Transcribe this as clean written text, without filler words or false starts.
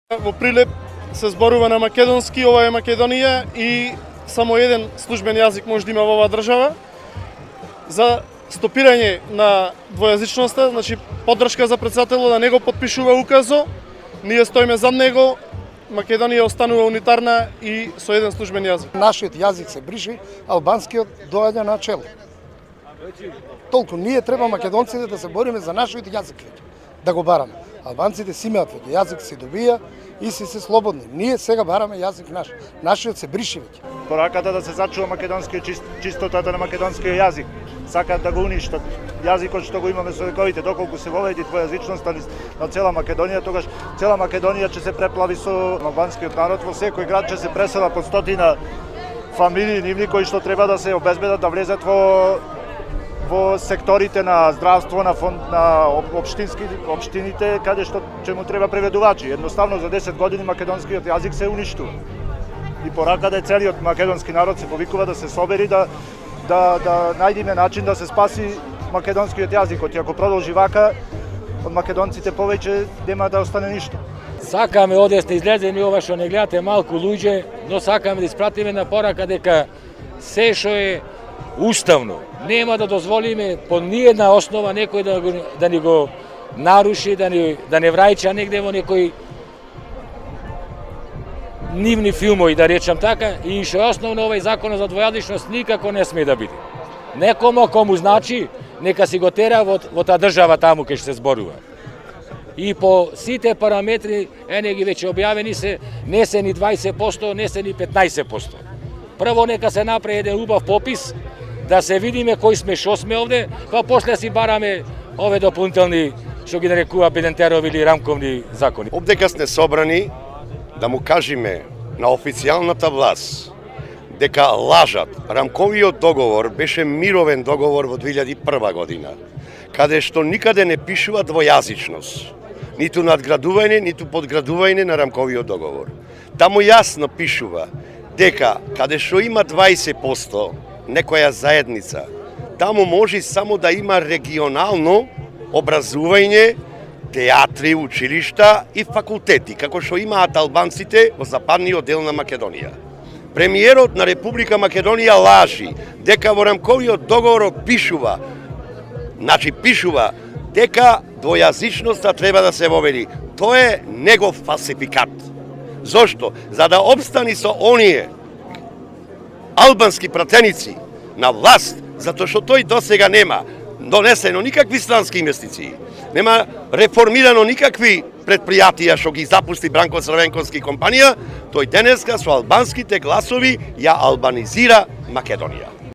Во Прилеп се зборува на македонски, ова е Македонија и само еден службен јазик може да има во оваа држава. За стопирање на двојазичноста, значи поддршка за претседателот да не го потпишува указо, ние стоиме зад него, Македонија останува унитарна и со еден службен јазик. Нашиот јазик се брише, албанскиот доаѓа на чело. Толку ние треба македонците да се бориме за нашиот јазик веќе, да го бараме. Албанците си имаат веќе јазик, си добија и си се слободни. Ние сега бараме јазик наш. Нашиот се брише веќе. Пораката да се зачува македонскиот чистотата на македонскиот јазик. Сакаат да го уништат јазикот што го имаме со вековите, доколку се воведи двојазичноста на цела Македонија, тогаш цела Македонија ќе се преплави со албанскиот народ. Во секој град ќе се пресела по стотина фамилии нивни кои што треба да се обезбедат да влезат во секторите на здравство, на општините, каде што ќе му треба преведувачи. Едноставно за 10 години македонскиот јазик се уништува. И порака да целиот македонски народ се повикува да се собери, да најдеме начин да се спаси македонскиот јазик. И ако продолжи вака, од македонците повеќе нема да остане ништо. Сакаме одесна излеземе ова што не гледате малку луѓе, но сакаме да испратиме на порака дека се што е уставно нема да дозволиме по ниедна основа некој да ни го наруши, да не враќа негде во некој нивни филмови, да речам така, и што е основно овој закон за двојазичност никако не сме да биде. Некому кому значи, нека си го тера во таа држава таму кај што се зборува. И по сите параметри, ене ги веќе објавени се, не се ни 20%, не се ни 15%. Прво нека се направи еден убав попис, да се видиме кои сме, што сме овде, па после си бараме ове дополнителни, што ги нарекува Бедентерови или рамковни закони. Обдека сте собрани да му кажеме на официјалната власт дека лажат. Рамковиот договор беше мировен договор во 2001 година, каде што никаде не пишува двојазичност, ниту надградување, ниту подградување на рамковиот договор. Таму јасно пишува дека каде што има 20% некоја заедница, таму може само да има регионално образување, театри, училишта и факултети, како што имаат албанците во западниот дел на Македонија. Премиерот на Република Македонија лажи дека во рамковиот договор пишува дека двојазичноста треба да се воведи. Тоа е негов фалсификат. Зошто? За да обстани со оние албански пратеници на власт, затоа што тој досега нема донесено никакви странски инвестиции, нема реформирано никакви предпријатија што ги запусти Бранко Црвенковски компанија, тој денеска со албанските гласови ја албанизира Македонија.